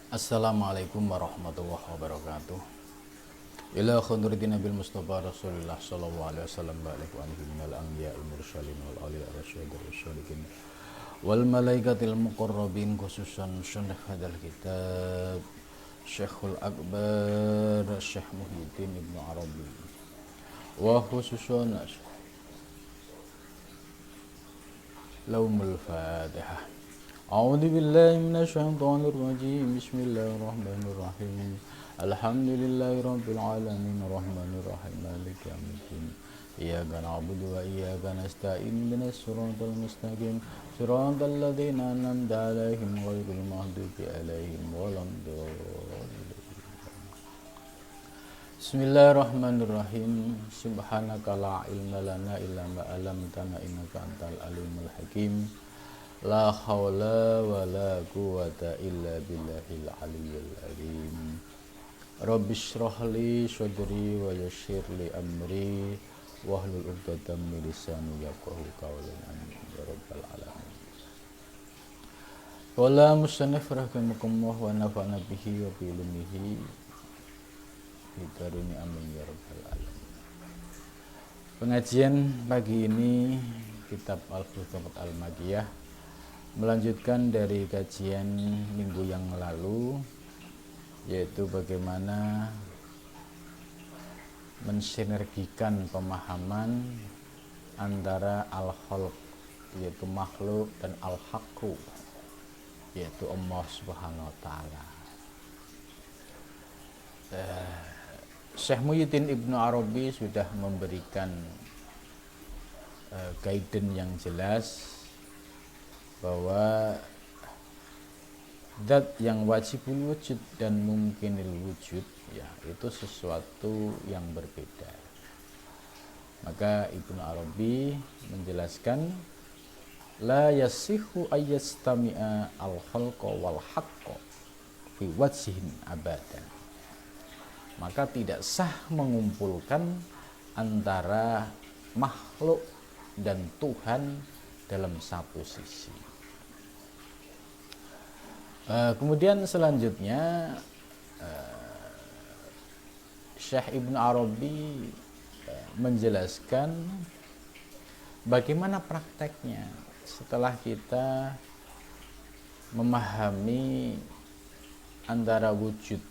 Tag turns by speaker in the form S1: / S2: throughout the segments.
S1: Assalamualaikum warahmatullahi wabarakatuh. Ila khudrati Nabil Mustafa Rasulullah sallallahu alaihi wasallam wa alihi minal anbiya al mursalin wal awliya rasyidin wasyolikin wal malaikatil muqarrabin khususan sunnah hadal kitab Syekhul Akbar Syekh Muhyiddin Ibnu Arabi wa khususan Laumul Fatihah. A'udzu billahi minasyaitonir rajim. Bismillahirrahmanirrahim. Alhamdulillahirabbil alamin arrahmanir rahim maliki yaumiddin. Iyyaka na'budu wa iyyaka nasta'in ihdinas siratal mustaqim. Siratal ladzina an'amta 'alaihim ghairil maghdubi 'alaihim waladdallin. Bismillahirrahmanirrahim. Subhanaka la ilma lana illa ma 'allamtana innaka antal alimul hakim. La haula wa la quwwata illa billahil aliyyil azim. Rabbi shrah li sadri wa yassir li amri wahlul 'uqdatam min lisani yafqahu qawli. Amin ya rabbal alamin. Qala musannif rahimakumullah wa nafa'na bihi wa bi ilmihi bidarini amin ya rabbal alamin. Pengajian pagi ini kitab Al-Futuhat Al-Makiyah melanjutkan dari kajian minggu yang lalu, yaitu bagaimana mensinergikan pemahaman antara al-khalq yaitu makhluk dan al-haqqu yaitu Allah Subhanahu wa taala. Syekh Muhyiddin Ibnu Arabi sudah memberikan guidance yang jelas bahwa zat yang wajibul wujud dan mungkinil wujud ya itu sesuatu yang berbeda. Maka Ibnu Arabi menjelaskan la yasihu ayyastami'a al-khalqa wal haqqa fi wajhin abadan. Maka tidak sah mengumpulkan antara makhluk dan Tuhan dalam satu sisi. Kemudian selanjutnya Syekh Ibnu Arabi menjelaskan bagaimana prakteknya setelah kita memahami antara wujud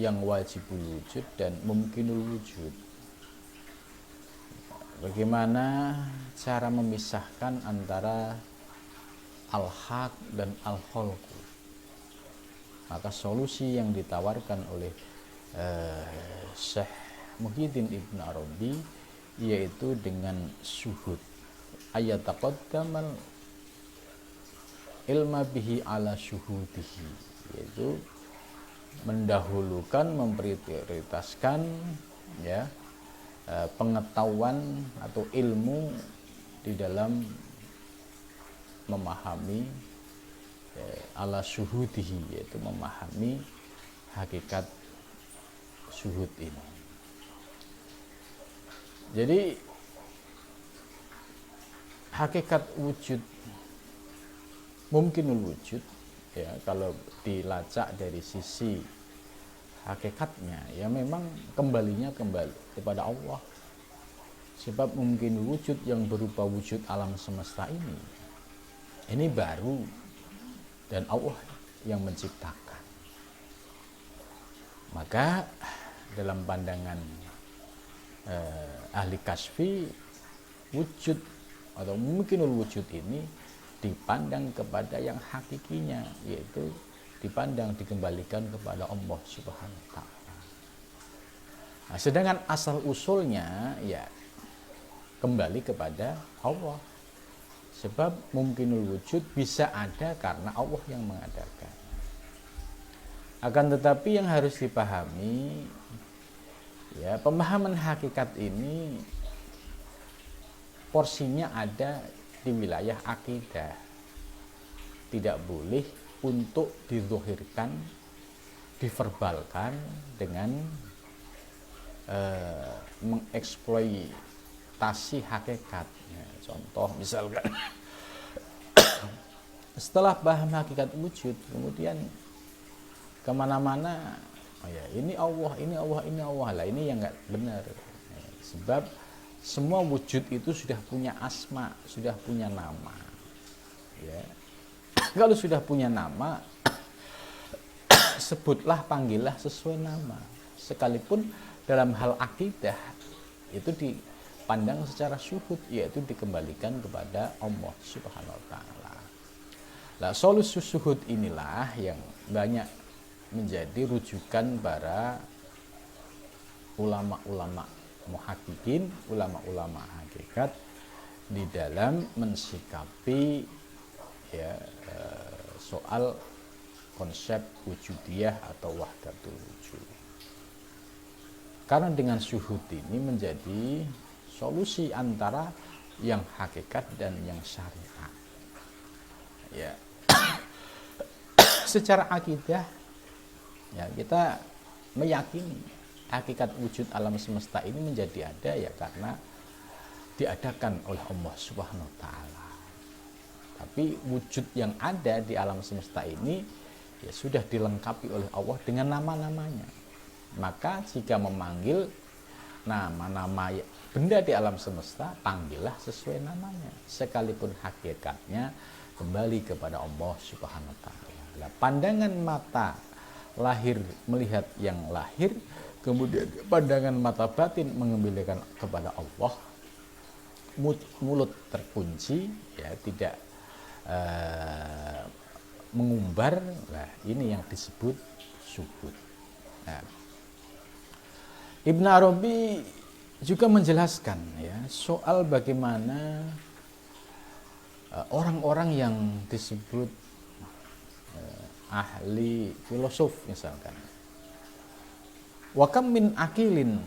S1: yang wajibul wujud dan mungkinul wujud. Bagaimana cara memisahkan antara al-haq dan al-khalqu. Maka solusi yang ditawarkan oleh Syekh Muhyiddin Ibnu Arabi yaitu dengan syuhud. Ayataqaddamal ilma bihi ala syuhudihi, yaitu mendahulukan, memprioritaskan ya pengetahuan atau ilmu di dalam memahami ala syuhudihi, yaitu memahami hakikat syuhud ini. Jadi hakikat wujud mungkinul wujud ya kalau dilacak dari sisi hakikatnya ya memang kembali kepada Allah. Sebab mungkin wujud yang berupa wujud alam semesta ini baru dan Allah yang menciptakan. Maka dalam pandangan ahli kasfi, wujud atau mungkinul wujud ini dipandang kepada yang hakikinya, yaitu dikembalikan kepada Allah Subhanahu wa taala. Nah, sedangkan asal usulnya ya kembali kepada Allah. Sebab mungkinul wujud bisa ada karena Allah yang mengadakan. Akan tetapi yang harus dipahami ya pemahaman hakikat ini porsinya ada di wilayah akidah. Tidak boleh untuk dizuhirkan, diverbalkan dengan mengeksploitasi hakikat. Ya, contoh misalkan setelah paham hakikat wujud, kemudian kemana-mana, oh ya ini Allah, ini Allah, ini Allah, lah ini yang nggak benar. Sebab semua wujud itu sudah punya asma, sudah punya nama. Ya. Kalau sudah punya nama, sebutlah, panggillah sesuai nama. Sekalipun dalam hal akidah itu dipandang secara syuhud, yaitu dikembalikan kepada Allah Subhanahu wa taala. Nah, solusi syuhud inilah yang banyak menjadi rujukan para ulama-ulama muhaqqiqin, ulama-ulama hakikat di dalam mensikapi ya soal konsep wujudiyah atau wahdatul wujud. Karena dengan syuhud ini menjadi solusi antara yang hakikat dan yang syariat. Ya. Secara akidah ya kita meyakini hakikat wujud alam semesta ini menjadi ada ya karena diadakan oleh Allah Subhanahu wa taala. Tapi wujud yang ada di alam semesta ini ya sudah dilengkapi oleh Allah dengan nama-namanya. Maka jika memanggil nama-nama benda di alam semesta, panggillah sesuai namanya, sekalipun hakikatnya kembali kepada Allah Subhanahu wa taala. Nah, pandangan mata lahir melihat yang lahir, kemudian pandangan mata batin mengembalikan kepada Allah, mulut terkunci ya tidak mengumbar. Nah, ini yang disebut syuhud. Nah, Ibn Arabi juga menjelaskan ya soal bagaimana orang-orang yang disebut ahli filosof misalkan. Wa kam min akilin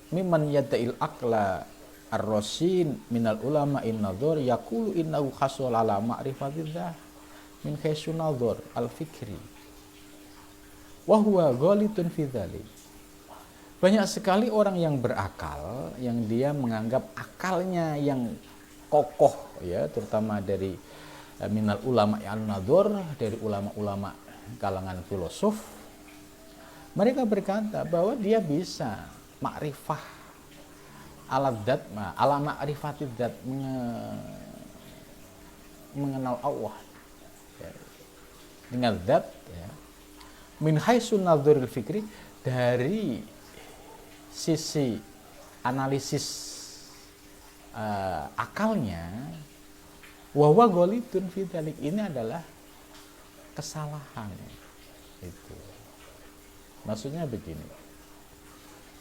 S1: mimman yada'il aqla ar-rasin minal ulama in-nadhar yaqulu innahu hasul ala ma'rifatillah min khaisu nadhar al-fikri wa huwa ghalitun fi dzalik. Banyak sekali orang yang berakal yang dia menganggap akalnya yang kokoh ya, terutama dari minal ulama an-nadhar, dari ulama-ulama kalangan filosof. Mereka berkata bahwa dia bisa makrifah alat dat, ala ma'rifatid dat, mengenal Allah ya, dengan dat ya, min haitsun nadhuril fikri, dari sisi analisis akalnya, wahwa golitun fitalik, ini adalah kesalahan. Itu maksudnya begini,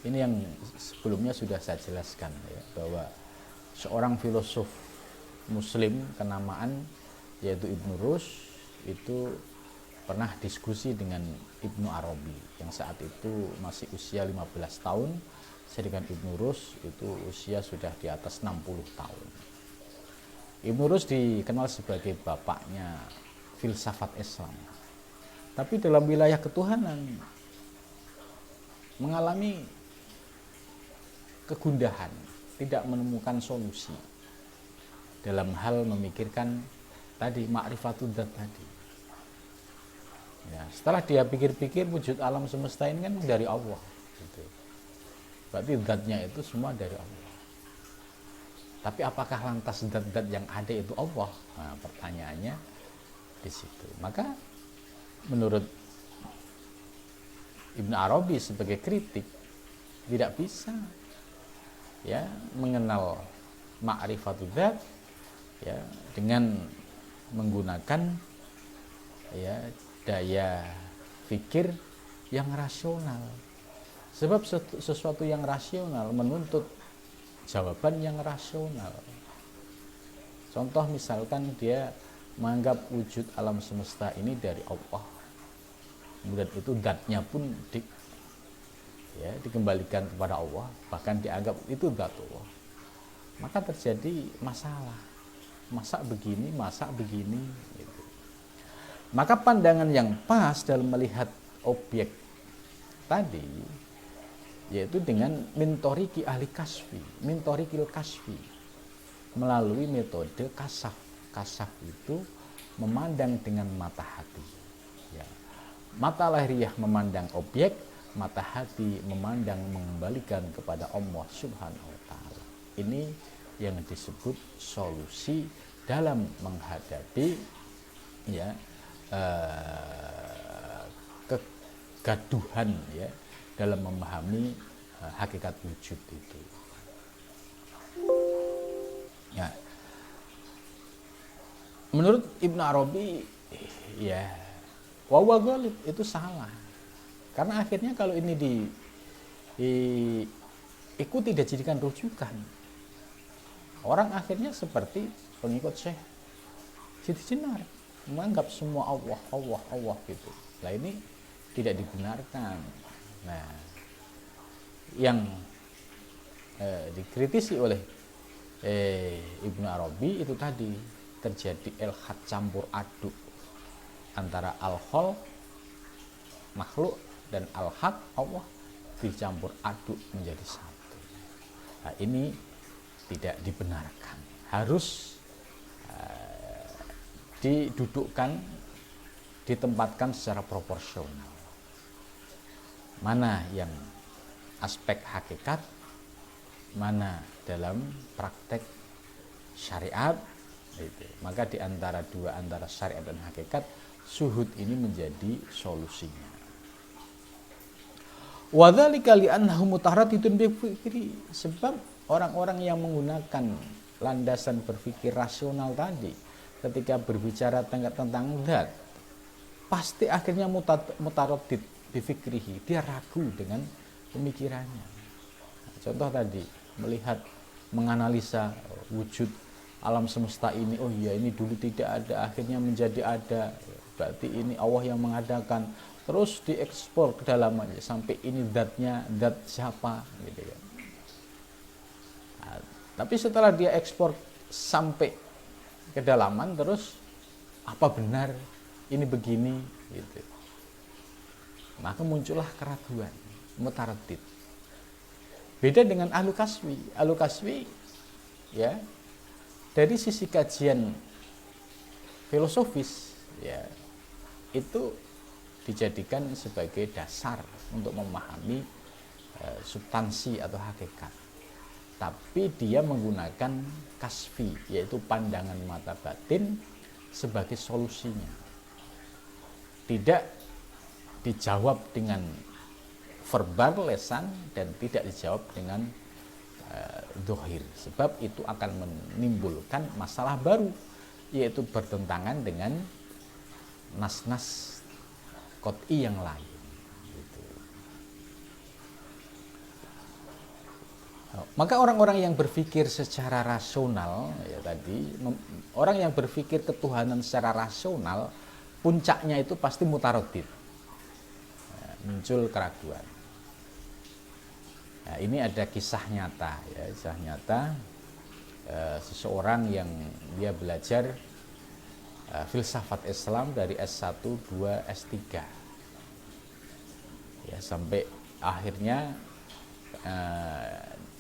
S1: ini yang sebelumnya sudah saya jelaskan ya, bahwa seorang filosof muslim kenamaan yaitu Ibnu Rushd itu pernah diskusi dengan Ibnu Arabi yang saat itu masih usia 15 tahun, sedangkan Ibnu Rushd itu usia sudah di atas 60 tahun. Ibnu Rushd dikenal sebagai bapaknya filsafat Islam. Tapi dalam wilayah ketuhanan mengalami kegundahan, tidak menemukan solusi dalam hal memikirkan tadi ma'rifatud dzat tadi. Ya, setelah dia pikir-pikir wujud alam semesta ini kan dari Allah. Gitu. Berarti dzatnya itu semua dari Allah. Tapi apakah lantas zat-zat yang ada itu Allah? Nah, pertanyaannya di situ. Maka menurut Ibn Arabi sebagai kritik tidak bisa ya mengenal ma'rifatul dzat ya dengan menggunakan ya daya pikir yang rasional. Sebab sesuatu yang rasional menuntut jawaban yang rasional. Contoh misalkan dia menganggap wujud alam semesta ini dari Allah, kemudian itu zatnya pun dikembalikan kepada Allah, bahkan dianggap itu zat Allah, maka terjadi masalah. Masa begini gitu. Maka pandangan yang pas dalam melihat objek tadi yaitu dengan mintoriki ahli kasfi, mintorikil kasfi, melalui metode kasaf. Kasaf itu memandang dengan mata hati ya. Mata lahiriah memandang objek, mata hati memandang mengembalikan kepada Allah Subhanahu wa taala. Ini yang disebut solusi dalam menghadapi ya kegaduhan ya dalam memahami hakikat wujud itu. Ya. Menurut Ibnu Arabi ya wawa ghalib itu salah. Karena akhirnya kalau ini ikuti dan dijadikan rujukan, orang akhirnya seperti pengikut Syekh Siti Jenar, menganggap semua Allah, Allah, Allah gitu. Nah ini tidak dibenarkan. Nah, yang dikritisi oleh Ibnu Arabi itu tadi terjadi ilhad campur aduk antara al-khol makhluk dan al-haq Allah dicampur aduk menjadi satu. Nah, ini tidak dibenarkan. Harus didudukkan, ditempatkan secara proporsional. Mana yang aspek hakikat, mana dalam praktek syariat, gitu. Maka di antara syariat dan hakikat, suhud ini menjadi solusinya. Wadzalika li'annahu mutaradidun bifikri, sebab orang-orang yang menggunakan landasan berpikir rasional tadi ketika berbicara tentang zat pasti akhirnya mutaradid bifikrihi, dia ragu dengan pemikirannya. Contoh tadi melihat menganalisa wujud alam semesta ini, oh iya ini dulu tidak ada akhirnya menjadi ada, berarti ini Allah yang mengadakan. Terus diekspor ke dalamnya sampai ini zatnya, zat siapa gitu kan. Nah, tapi setelah dia ekspor sampai kedalaman, terus apa benar ini begini gitu, maka muncullah keraguan, mutaradid. Beda dengan ahlu kaswi ya, dari sisi kajian filosofis ya, itu dijadikan sebagai dasar untuk memahami substansi atau hakikat. Tapi dia menggunakan kasfi, yaitu pandangan mata batin sebagai solusinya. Tidak dijawab dengan verbal lesan dan tidak dijawab dengan dohir, sebab itu akan menimbulkan masalah baru, yaitu bertentangan dengan nas-nas qot'i yang lain gitu. Maka orang-orang yang berpikir secara rasional ya tadi, orang yang berpikir ketuhanan secara rasional, puncaknya itu pasti mutaradid, ya, muncul keraguan. Nah, ini ada kisah nyata ya, kisah nyata seseorang yang dia belajar filsafat Islam dari S1, 2, S3 ya, sampai akhirnya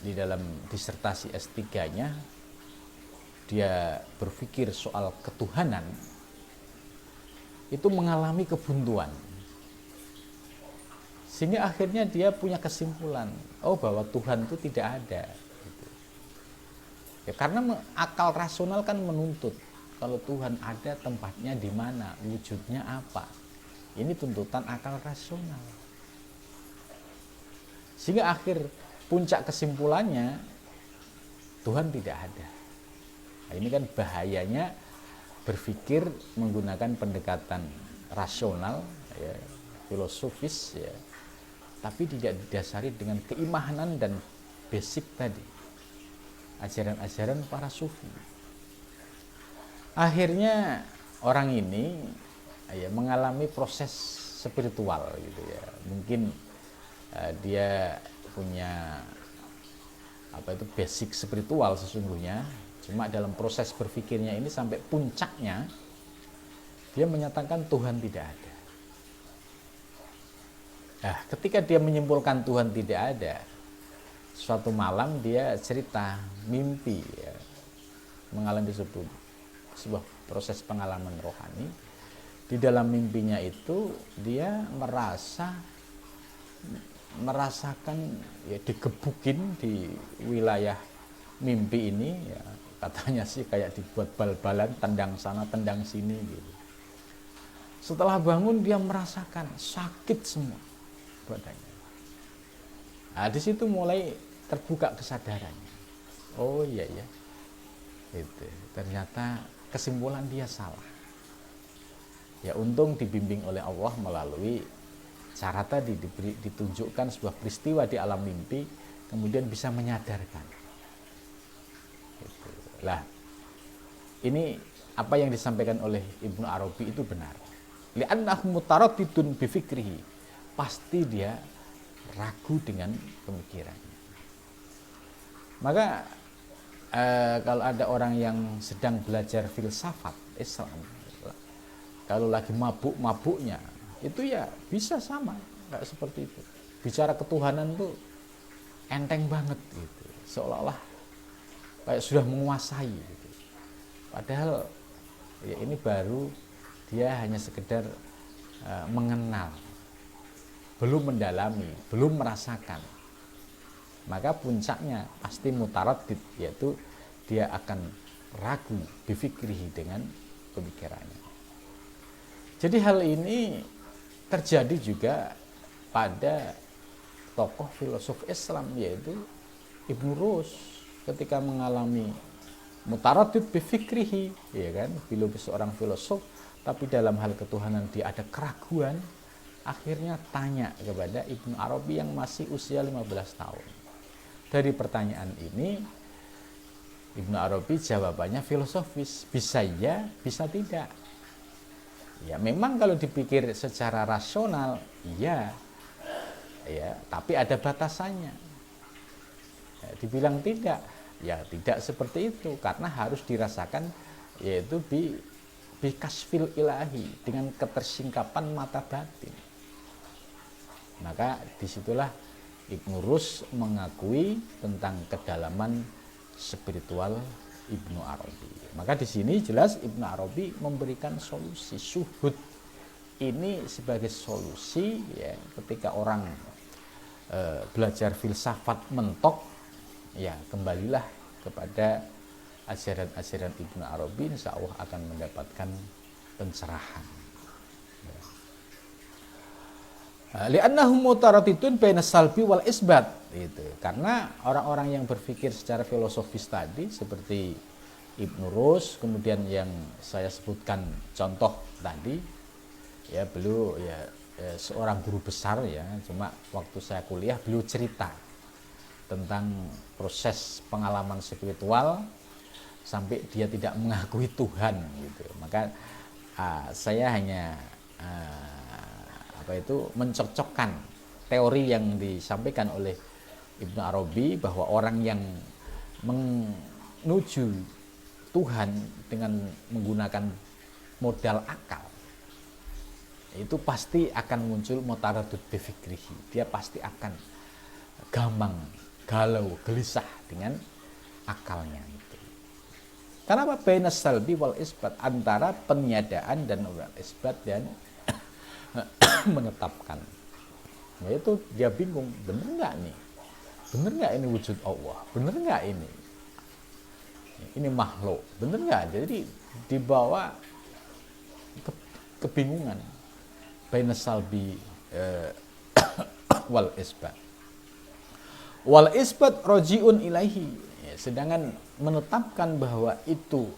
S1: di dalam disertasi S3-nya dia berpikir soal ketuhanan itu mengalami kebuntuan, sehingga akhirnya dia punya kesimpulan, oh bahwa Tuhan itu tidak ada gitu. Ya, karena akal rasional kan menuntut kalau Tuhan ada, tempatnya di mana, wujudnya apa. Ini tuntutan akal rasional. Sehingga akhir puncak kesimpulannya Tuhan tidak ada. Nah, ini kan bahayanya berpikir menggunakan pendekatan rasional ya, filosofis ya, tapi tidak didasari dengan keimanan dan basic tadi, ajaran-ajaran para sufi. Akhirnya orang ini ya mengalami proses spiritual gitu ya. Mungkin dia punya basic spiritual sesungguhnya, cuma dalam proses berpikirnya ini sampai puncaknya dia menyatakan Tuhan tidak ada. Nah, ketika dia menyimpulkan Tuhan tidak ada, suatu malam dia cerita mimpi ya, mengalami sebuah proses pengalaman rohani, Di dalam mimpinya itu dia merasakan ya digebukin di wilayah mimpi ini ya, katanya sih kayak dibuat bal-balan, tendang sana tendang sini gitu. Setelah bangun dia merasakan sakit semua badannya. Nah, di situ mulai terbuka kesadarannya. Oh iya ya, itu ternyata kesimpulan dia salah. Ya untung dibimbing oleh Allah melalui cara tadi, ditunjukkan sebuah peristiwa di alam mimpi, kemudian bisa menyadarkan. Gitu. Lah, ini apa yang disampaikan oleh Ibnu Arabi itu benar. Li'annahu mutaraddidun bi fikrihi. Pasti dia ragu dengan pemikirannya. Maka kalau ada orang yang sedang belajar filsafat Islam, kalau lagi mabuk-mabuknya, itu ya bisa sama kayak seperti itu. Bicara ketuhanan tuh enteng banget gitu, seolah-olah kayak sudah menguasai gitu. Padahal ya ini baru dia hanya sekedar mengenal, belum mendalami, belum merasakan. Maka puncaknya pasti mutaraddid, yaitu dia akan ragu bifikrihi dengan pemikirannya. Jadi hal ini terjadi juga pada tokoh filosof Islam, yaitu Ibnu Rus, ketika mengalami mutaraddid bifikrihi, ya kan, beliau seorang filosof tapi dalam hal ketuhanan dia ada keraguan, akhirnya tanya kepada Ibnu Arabi yang masih usia 15 tahun. Dari pertanyaan ini Ibnu Arabi jawabannya filosofis, bisa ya, bisa tidak. Ya memang kalau dipikir secara rasional iya, ya tapi ada batasannya. Ya, dibilang tidak, ya tidak seperti itu, karena harus dirasakan, yaitu bikasfil ilahi, dengan ketersingkapan mata batin. Maka disitulah Ibnu Rus mengakui tentang kedalaman spiritual Ibnu Arabi. Maka di sini jelas Ibnu Arabi memberikan solusi. Syuhud ini sebagai solusi ya, ketika orang belajar filsafat mentok, ya kembalilah kepada ajaran-ajaran Ibnu Arabi, insya Allah akan mendapatkan pencerahan. Li'annahu mutaraddidun baina salbi wal isbat, itu karena orang-orang yang berpikir secara filosofis tadi seperti Ibnu Rus, kemudian yang saya sebutkan contoh tadi, ya beliau ya seorang guru besar ya, cuma waktu saya kuliah beliau cerita tentang proses pengalaman spiritual sampai dia tidak mengakui Tuhan gitu. Maka saya hanya mencocokkan teori yang disampaikan oleh Ibnu Arabi bahwa orang yang menuju Tuhan dengan menggunakan modal akal itu pasti akan muncul mutaraddid bifikrihi. Dia pasti akan gamang, galau, gelisah dengan akalnya itu. Karena apa? Bainas salbi wal isbat, antara peniadaan dan wal isbat dan menetapkan. Yaitu dia bingung, bener nggak nih? Bener nggak ini wujud Allah? Bener nggak ini? Ini makhluk, bener nggak? Jadi dibawa kebingungan. Bainas salbi wal isbat. Wal isbat rojiun ilaihi. Ya, sedangkan menetapkan bahwa itu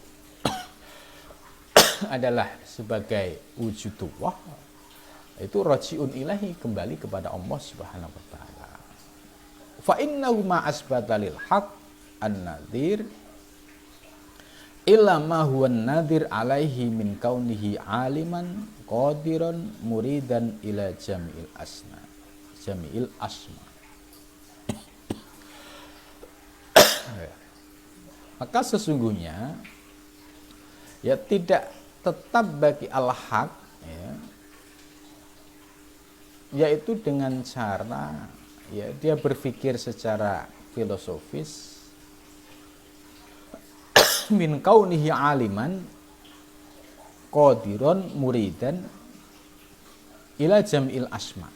S1: adalah sebagai wujudullah, itu rojiun ilahi, kembali kepada Allah Subhanahu wa taala. Fa innahu ma asbata lil haq an-nadhir illa ma huwa an-nadhir alaihi min kaunihi aliman qadiran muridan ila jami'il asma. Maka sesungguhnya ya tidak tetap bagi al-haq ya, yaitu dengan cara ya dia berpikir secara filosofis min kaunihi aliman qadiron muridan ila jam'il asma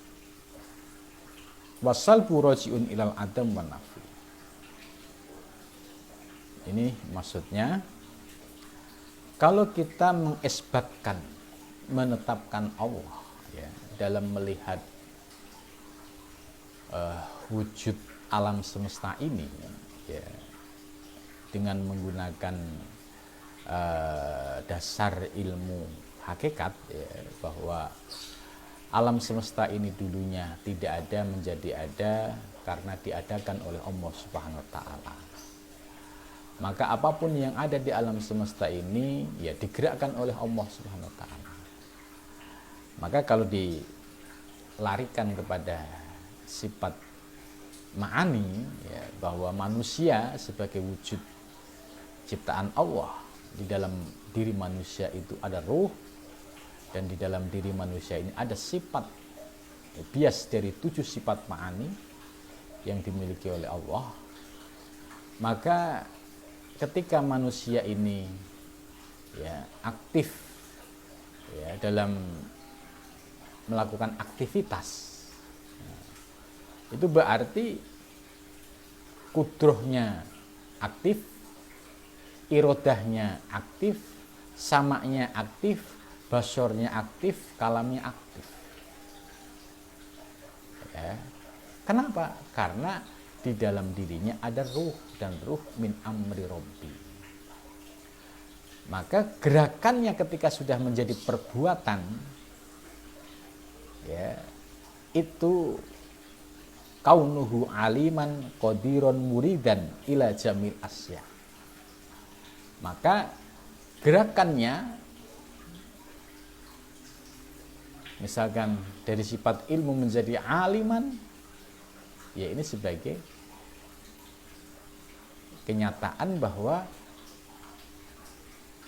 S1: wasal rajiun ilal adam wan nafi. Ini maksudnya kalau kita mengisbatkan, menetapkan Allah ya, dalam melihat wujud alam semesta ini ya, dengan menggunakan dasar ilmu hakikat ya, bahwa alam semesta ini dulunya tidak ada menjadi ada karena diadakan oleh Allah Subhanahu wa taala. Maka apapun yang ada di alam semesta ini ya digerakkan oleh Allah Subhanahu wa taala. Maka kalau dilarikan kepada sifat ma'ani ya, bahwa manusia sebagai wujud ciptaan Allah, di dalam diri manusia itu ada ruh, dan di dalam diri manusia ini ada sifat bias dari 7 sifat ma'ani yang dimiliki oleh Allah. Maka ketika manusia ini ya aktif ya dalam melakukan aktivitas, itu berarti kudrohnya aktif, irodahnya aktif, samaknya aktif, basornya aktif, kalamnya aktif ya. Kenapa? Karena di dalam dirinya ada ruh, dan ruh min amri robbi. Maka gerakannya ketika sudah menjadi perbuatan ya, itu kaunuhu aliman qadiron muridan ila jamil asya. Maka gerakannya misalkan dari sifat ilmu menjadi aliman, ya ini sebagai kenyataan bahwa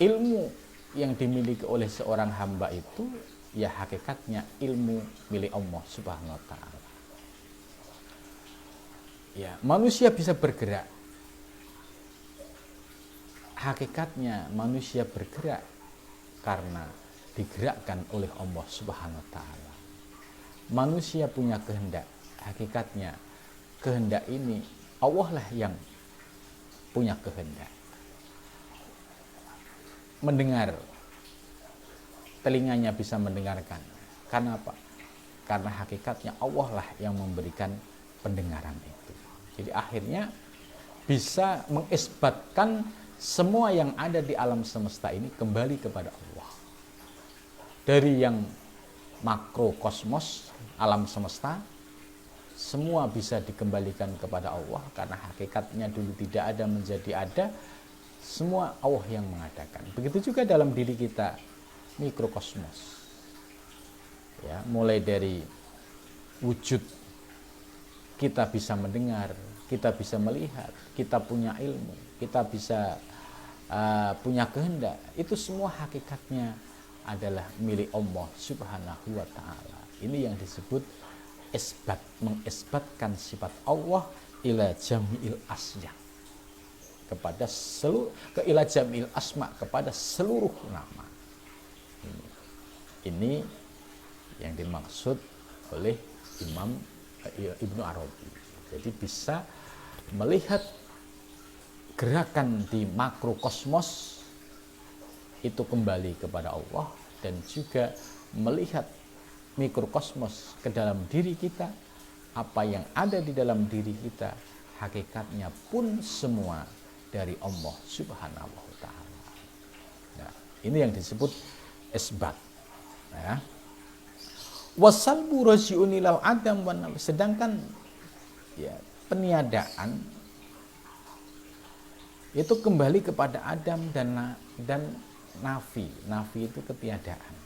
S1: ilmu yang dimiliki oleh seorang hamba itu ya hakikatnya ilmu milik Allah Subhanahu wa taala. Ya, manusia bisa bergerak. Hakikatnya manusia bergerak karena digerakkan oleh Allah Subhanahu wa taala. Manusia punya kehendak. Hakikatnya kehendak ini Allah lah yang punya kehendak. Mendengar, telinganya bisa mendengarkan. Karena apa? Karena hakikatnya Allah lah yang memberikan pendengaran itu. Jadi akhirnya bisa mengisbatkan semua yang ada di alam semesta ini kembali kepada Allah. Dari yang makrokosmos, alam semesta, semua bisa dikembalikan kepada Allah karena hakikatnya dulu tidak ada menjadi ada, semua Allah yang mengadakan. Begitu juga dalam diri kita, mikrokosmos. Ya, mulai dari wujud kita bisa mendengar, kita bisa melihat, kita punya ilmu, kita bisa punya kehendak. Itu semua hakikatnya adalah milik Allah Subhanahu wa taala. Ini yang disebut isbat, mengisbatkan sifat Allah ila jamil asya, kepada seluruh, ila jamil asma, kepada seluruh nama. Ini yang dimaksud oleh Imam Ibnu Arabi. Jadi bisa melihat gerakan di makrokosmos itu kembali kepada Allah, dan juga melihat mikrokosmos ke dalam diri kita, apa yang ada di dalam diri kita hakikatnya pun semua dari Allah Subhanahu wa taala. Nah, ini yang disebut isbat ya. Wasalbu rajiun ilal adam wan nafi. Sedangkan ya, peniadaan itu kembali kepada Adam dan nafi. Nafi itu ketiadaan.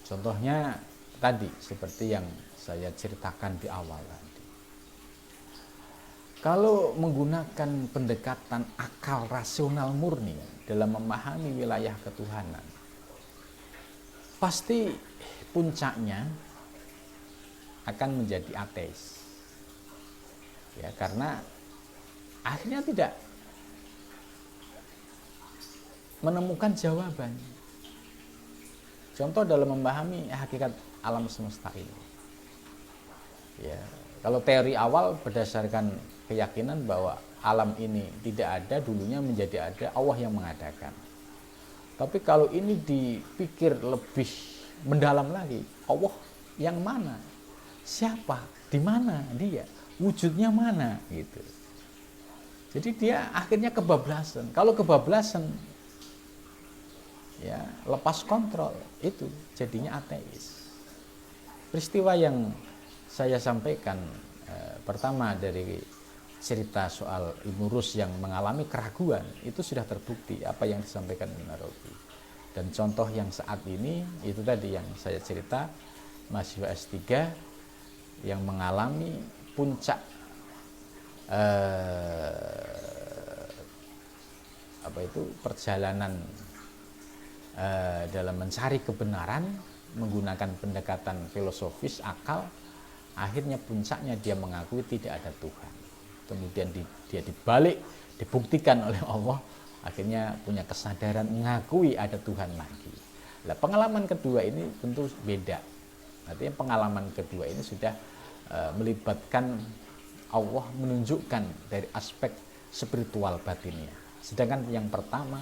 S1: Contohnya tadi seperti yang saya ceritakan di awal tadi. Kalau menggunakan pendekatan akal rasional murni dalam memahami wilayah ketuhanan, pasti puncaknya akan menjadi ateis. Ya, karena akhirnya tidak menemukan jawaban. Contoh dalam memahami hakikat alam semesta ini. Ya, kalau teori awal berdasarkan keyakinan bahwa alam ini tidak ada, dulunya menjadi ada, Allah yang mengadakan. Tapi kalau ini dipikir lebih mendalam lagi, Allah yang mana? Siapa? Di mana dia? Wujudnya mana? Gitu. Jadi dia akhirnya kebablasan. Kalau kebablasan, ya lepas kontrol, itu jadinya ateis. Peristiwa yang saya sampaikan pertama dari cerita soal Ibnu Rus yang mengalami keraguan, itu sudah terbukti apa yang disampaikan Ibnu Arabi. Dan contoh yang saat ini itu tadi yang saya cerita, mahasiswa S3 yang mengalami puncak perjalanan dalam mencari kebenaran menggunakan pendekatan filosofis akal. Akhirnya puncaknya dia mengakui tidak ada Tuhan. Kemudian dia dibuktikan oleh Allah, akhirnya punya kesadaran mengakui ada Tuhan lagi. Nah, pengalaman kedua ini tentu beda. Artinya pengalaman kedua ini sudah melibatkan Allah menunjukkan dari aspek spiritual batinnya. Sedangkan yang pertama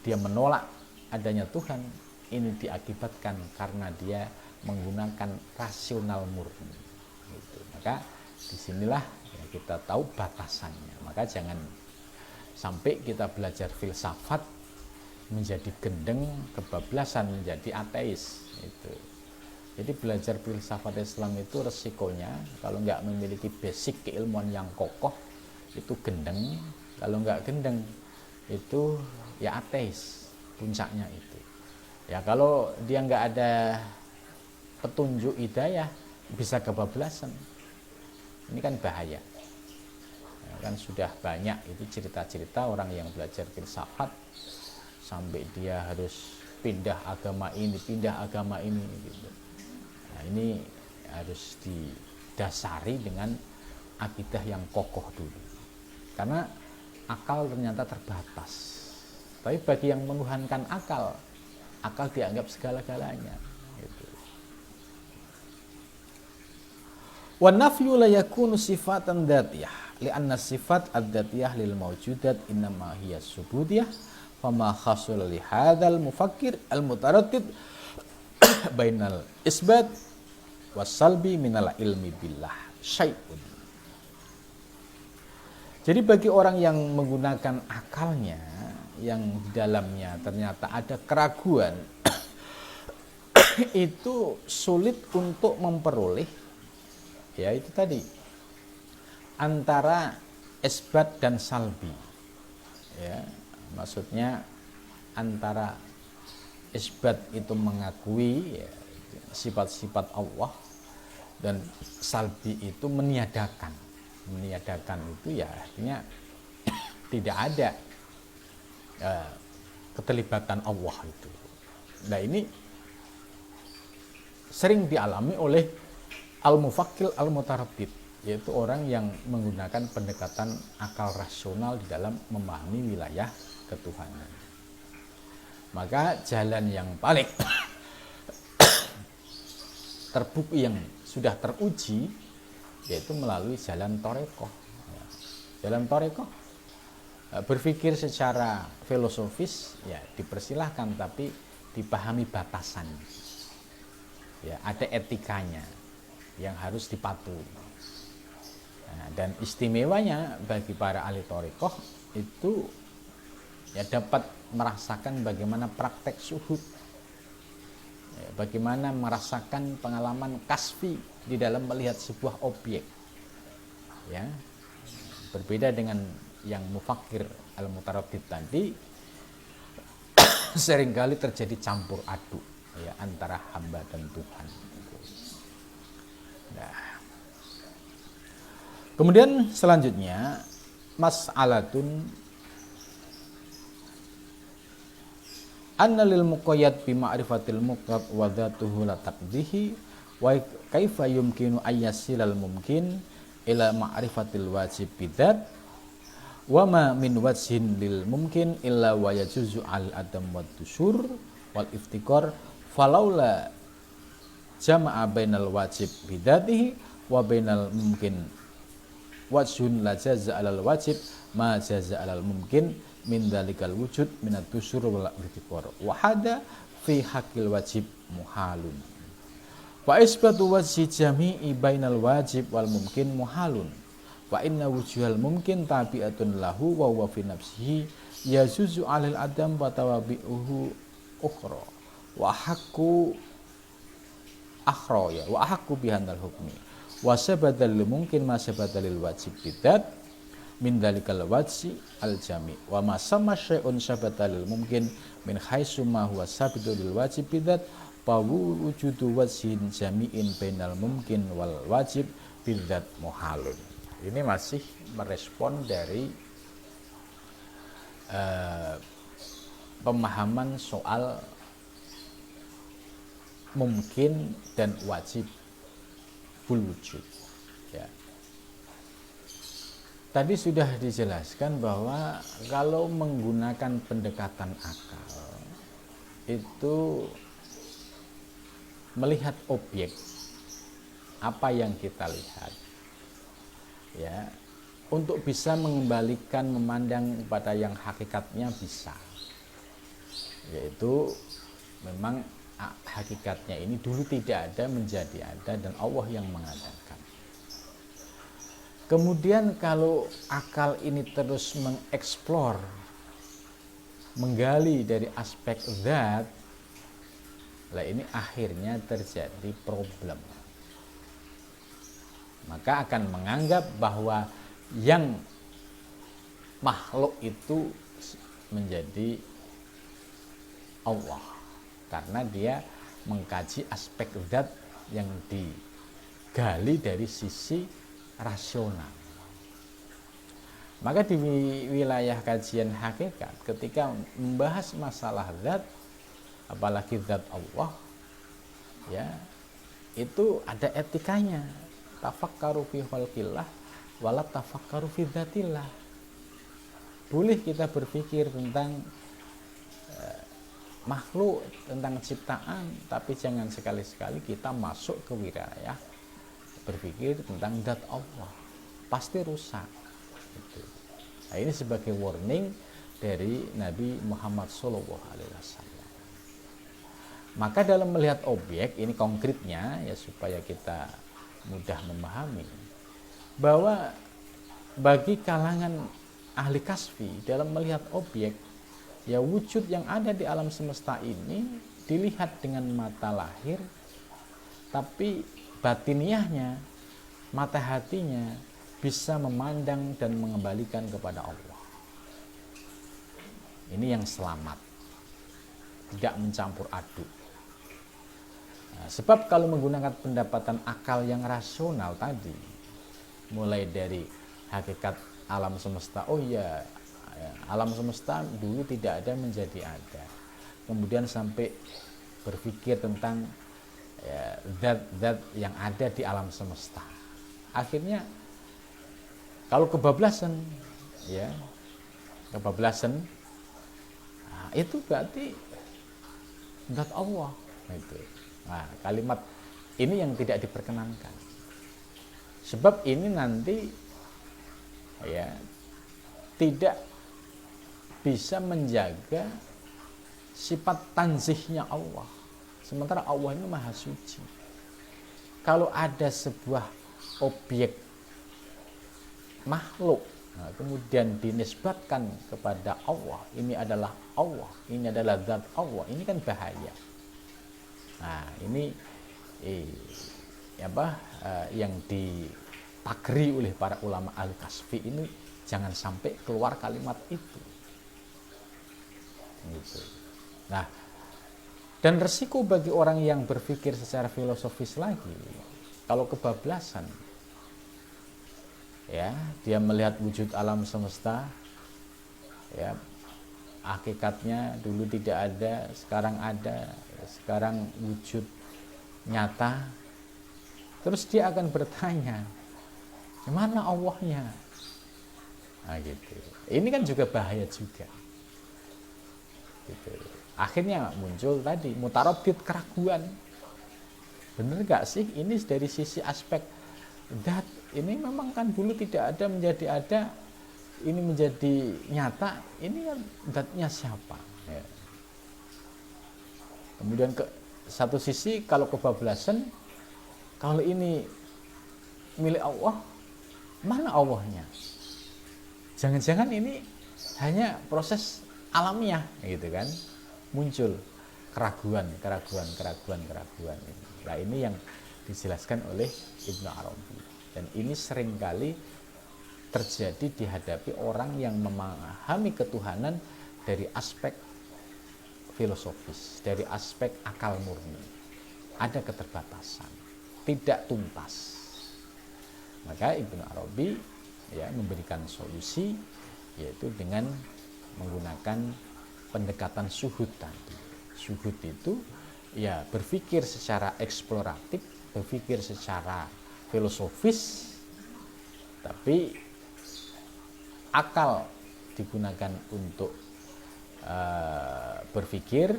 S1: dia menolak adanya Tuhan, ini diakibatkan karena dia menggunakan rasional murni. Gitu. Maka disinilah ya, kita tahu batasannya. Maka jangan sampai kita belajar filsafat menjadi gendeng, kebablasan, menjadi ateis. Itu. Jadi belajar filsafat Islam itu resikonya kalau nggak memiliki basic keilmuan yang kokoh itu gendeng. Kalau nggak gendeng itu ya ateis puncaknya itu. Ya kalau dia nggak ada petunjuk hidayah bisa kebablasan. Ini kan bahaya. Ya, kan sudah banyak itu cerita-cerita orang yang belajar filsafat sampai dia harus pindah agama ini gitu. Nah, ini harus didasari dengan akidah yang kokoh dulu. Karena akal ternyata terbatas. Tapi bagi yang menuhankan akal dianggap segala-galanya. Gitu. Wa nafyu la yakunu sifatan dzatiyah li'anna sifat ad-dzatiyah lil mawjudat innama hiya subutiyah fama khasul li hadzal mufakkir al-mutaraddid bainal isbat was salbi minal ilmi billah syai'un. Jadi bagi orang yang menggunakan akalnya yang di dalamnya ternyata ada keraguan itu sulit untuk memperoleh ya itu tadi antara isbat dan salbi. Ya, maksudnya antara isbat itu mengakui ya, sifat-sifat Allah dan salbi itu meniadakan itu ya artinya tidak ada keterlibatan Allah itu. Nah ini sering dialami oleh al-mufakkir al-mutaraddid, yaitu orang yang menggunakan pendekatan akal rasional di dalam memahami wilayah ketuhanan. Maka jalan yang paling terbukti yang sudah teruji yaitu melalui jalan thariqah. Jalan thariqah berpikir secara filosofis ya dipersilahkan, tapi dipahami batasan. Ya, ada etikanya yang harus dipatuhi. Nah, dan istimewanya bagi para ahli thariqah itu ya dapat merasakan bagaimana praktek syuhud, ya, bagaimana merasakan pengalaman kasfi di dalam melihat sebuah objek. Ya, berbeda dengan yang mufakkir al-mutaraddid tadi, seringkali terjadi campur aduk ya antara hamba dan Tuhan. Nah, kemudian selanjutnya mas'alatun anna lil muqayyad bi ma'rifatil muqtab wa dzatuhu la taqdihi wa kaifa yumkinu ayyasilal mumkin ila ma'rifatil wajib bidzat Wa ma min wajhin lil mumkin illa wa yajuzu al adam wa dusur wal iftikar falaula jama'a bainal wajib bidatihi wa bainal mumkin wajhun la jaza alal wajib ma jaza alal mumkin min dalikal wujud minat dusur wal iftikar wa hada fi haqqil wajib muhalun wa isbatu wajhi jami'i bainal wajib wal mumkin muhalun wa inna wujuhal mumkin tabi'atun lahu wa huwa fi nafsihi yazuzu 'alal adam wa tawabi'uhu ukhra wa haqqu akhra ya wa haqqu bihanal hukmi wa sabadal mungkin ma sabadalil wajib bidat min dalikal wajhi al jami wa ma sama syai'un sabadalil mungkin min haitsu ma huwa sabidul wajib bidat fa wujudu wajhin jami'in bainal mumkin wal wajib bidat muhalun. Ini masih merespon dari pemahaman soal mungkin dan wajib wujud. Ya. Tadi sudah dijelaskan bahwa kalau menggunakan pendekatan akal itu melihat objek apa yang kita lihat. Ya, untuk bisa mengembalikan memandang pada yang hakikatnya bisa, yaitu memang hakikatnya ini dulu tidak ada menjadi ada dan Allah yang mengadakan. Kemudian kalau akal ini terus mengeksplor, menggali dari aspek zat, lah ini akhirnya terjadi problem. Maka akan menganggap bahwa yang makhluk itu menjadi Allah karena dia mengkaji aspek zat yang digali dari sisi rasional. Maka di wilayah kajian hakikat ketika membahas masalah zat, apalagi zat Allah, ya itu ada etikanya. Tafakkaru fi khalqillah wala tafakkaru fi dzatillah. Boleh kita berpikir tentang makhluk, tentang ciptaan, tapi jangan sekali-sekali kita masuk ke wilayah berpikir tentang zat Allah. Pasti rusak. Gitu. Nah, ini sebagai warning dari Nabi Muhammad SAW. Maka dalam melihat objek, ini konkretnya ya supaya kita mudah memahami bahwa bagi kalangan ahli kasfi dalam melihat objek, ya wujud yang ada di alam semesta ini dilihat dengan mata lahir, tapi batiniahnya, mata hatinya bisa memandang dan mengembalikan kepada Allah. Ini yang selamat, tidak mencampur aduk. Nah, sebab kalau menggunakan pendapatan akal yang rasional tadi, mulai dari hakikat alam semesta, oh ya, alam semesta dulu tidak ada menjadi ada, kemudian sampai berpikir tentang zat-zat yang ada di alam semesta, akhirnya kalau kebablasan, ya kebablasan, nah, itu berarti zat Allah itu. Nah, kalimat ini yang tidak diperkenankan. Sebab ini nanti ya tidak bisa menjaga sifat tanzihnya Allah. Sementara Allah ini maha suci. Kalau ada sebuah objek makhluk, nah, kemudian dinisbatkan kepada Allah, ini adalah Allah, ini adalah zat Allah, ini kan bahaya. Nah, ini yang ditakri oleh para ulama al-kasfi ini, jangan sampai keluar kalimat itu. Gitu. Nah, dan resiko bagi orang yang berpikir secara filosofis lagi, kalau kebablasan, ya dia melihat wujud alam semesta, ya hakikatnya dulu tidak ada, sekarang ada, sekarang wujud nyata, terus dia akan bertanya, gimana Allahnya? Nah, gitu. Ini kan juga bahaya juga. Gitu. Akhirnya muncul tadi mutaradid, keraguan. Benar nggak sih ini dari sisi aspek dat ini memang kan dulu tidak ada menjadi ada, ini menjadi nyata, ini kan datnya siapa? Ya. Kemudian ke satu sisi kalau kebablasan, kalau ini milik Allah, mana Allahnya? Jangan-jangan ini hanya proses alamiah gitu kan, muncul keraguan. Nah ini yang dijelaskan oleh Ibnu Arabi, dan ini seringkali terjadi dihadapi orang yang memahami ketuhanan dari aspek filosofis, dari aspek akal murni. Ada keterbatasan, tidak tuntas. Maka Ibnu Arabi ya memberikan solusi, yaitu dengan menggunakan pendekatan syuhud tadi. Syuhud itu ya berpikir secara eksploratif, berpikir secara filosofis, tapi akal digunakan untuk berpikir,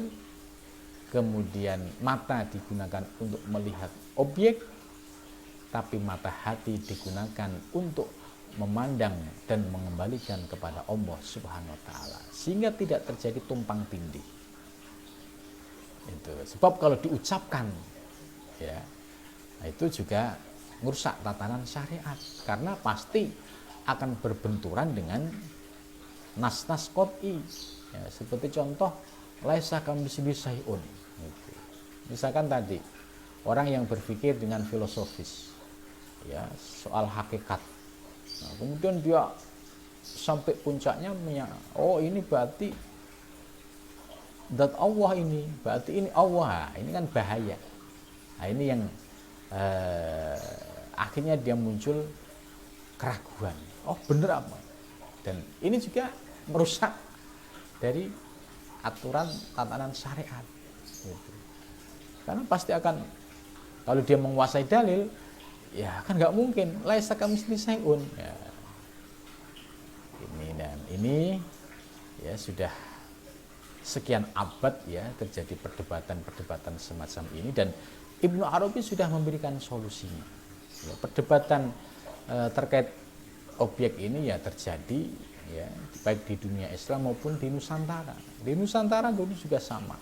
S1: kemudian mata digunakan untuk melihat objek, tapi mata hati digunakan untuk memandang dan mengembalikan kepada Allah Subhanahu wa taala, sehingga tidak terjadi tumpang tindih. Itu sebab kalau diucapkan ya, itu juga merusak tatanan syariat, karena pasti akan berbenturan dengan nas-nas qot'i ya, seperti contoh laisa kamitslihi syai'un gitu. Misalkan tadi orang yang berpikir dengan filosofis ya soal hakikat, nah, kemudian dia sampai puncaknya oh ini berarti zat Allah, ini berarti ini Allah. Ini kan bahaya. Nah ini yang akhirnya dia muncul keraguan, oh bener apa, dan ini juga merusak dari aturan tatanan syariat gitu. Karena pasti akan, kalau dia menguasai dalil ya kan nggak mungkin laisa kamitslihi syai'un ya. Ini dan ini ya sudah sekian abad ya terjadi perdebatan semacam ini, dan Ibnu Arabi sudah memberikan solusinya ya, perdebatan terkait objek ini ya terjadi ya baik di dunia Islam maupun di Nusantara. Di Nusantara dulu juga sama,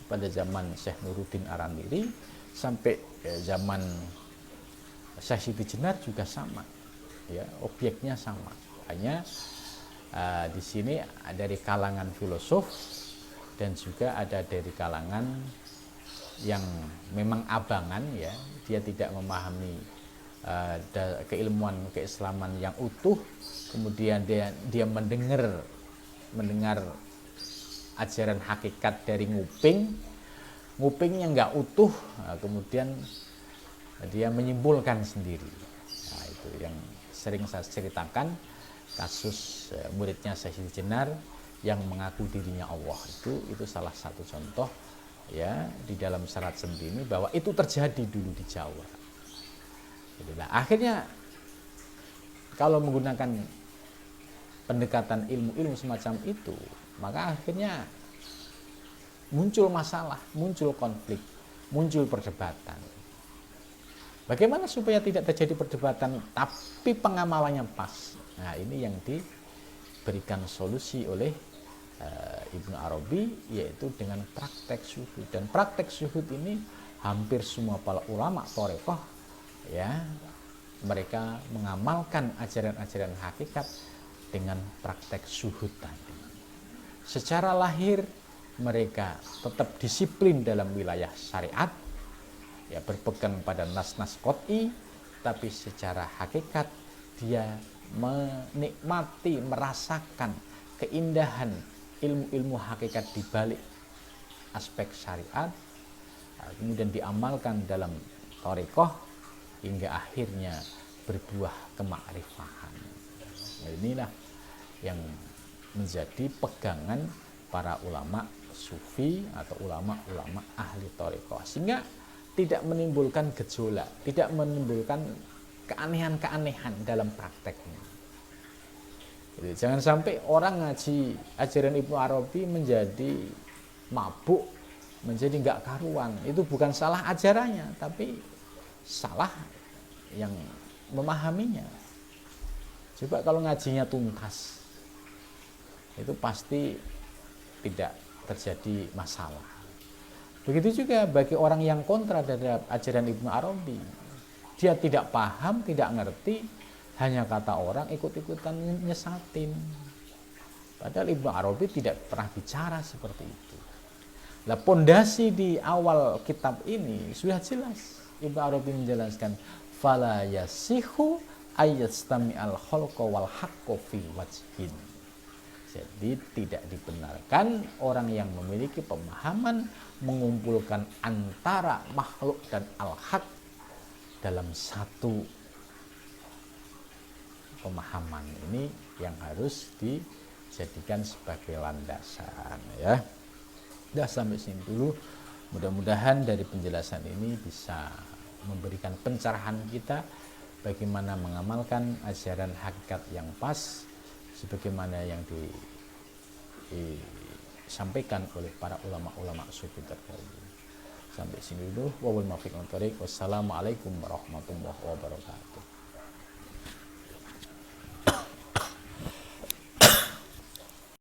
S1: pada zaman Syekh Nuruddin Aramiri sampai zaman Syekh Siti Jenar juga sama ya, objeknya sama, hanya di sini dari kalangan filosof dan juga ada dari kalangan yang memang abangan ya, dia tidak memahami keilmuan keislaman yang utuh, kemudian dia mendengar ajaran hakikat dari ngupingnya nggak utuh, kemudian dia menyimpulkan sendiri. Nah, itu yang sering saya ceritakan, kasus muridnya Syekh Siti Jenar yang mengaku dirinya Allah, itu salah satu contoh ya di dalam syarat sendiri bahwa itu terjadi dulu di Jawa. Nah, akhirnya kalau menggunakan pendekatan ilmu semacam itu, maka akhirnya muncul masalah, muncul konflik, muncul perdebatan. Bagaimana supaya tidak terjadi perdebatan tapi pengamalannya pas? Nah, ini yang diberikan solusi oleh Ibnu Arabi, yaitu dengan praktek syuhud. Dan praktek syuhud ini hampir semua para ulama thariqah ya, mereka mengamalkan ajaran-ajaran hakikat dengan praktek syuhud tadi. Secara lahir mereka tetap disiplin dalam wilayah syariat ya, berpegang pada nas-nas qot'i, tapi secara hakikat dia menikmati, merasakan keindahan ilmu-ilmu hakikat di balik aspek syariat, kemudian diamalkan dalam thariqah hingga akhirnya berbuah kemakrifahan. Nah, inilah yang menjadi pegangan para ulama sufi atau ulama-ulama ahli thariqah, sehingga tidak menimbulkan gejolak, tidak menimbulkan keanehan-keanehan dalam prakteknya. Jadi, jangan sampai orang ngaji ajaran Ibnu Arabi menjadi mabuk, menjadi nggak karuan. Itu bukan salah ajarannya, tapi salah yang memahaminya. Coba kalau ngajinya tuntas, itu pasti tidak terjadi masalah. Begitu juga bagi orang yang kontra terhadap ajaran Ibnu Arabi. Dia tidak paham, tidak ngerti, hanya kata orang ikut-ikutan nyesatin. Padahal Ibnu Arabi tidak pernah bicara seperti itu. Nah, pondasi di awal kitab ini sudah jelas. Ibnu Arabi menjelaskan, fala yasihu ayyastami al-khalqa wal haqqo fi wajhin. Jadi tidak dibenarkan orang yang memiliki pemahaman mengumpulkan antara makhluk dan al-haq dalam satu pemahaman. Ini yang harus dijadikan sebagai landasan, ya. Sudah sampai sini dulu. Mudah-mudahan dari penjelasan ini bisa memberikan pencerahan kita bagaimana mengamalkan ajaran hakikat yang pas sebagaimana yang disampaikan oleh para ulama-ulama sufi terdahulu. Sampai sini dulu. Wassalamualaikum warahmatullahi wabarakatuh.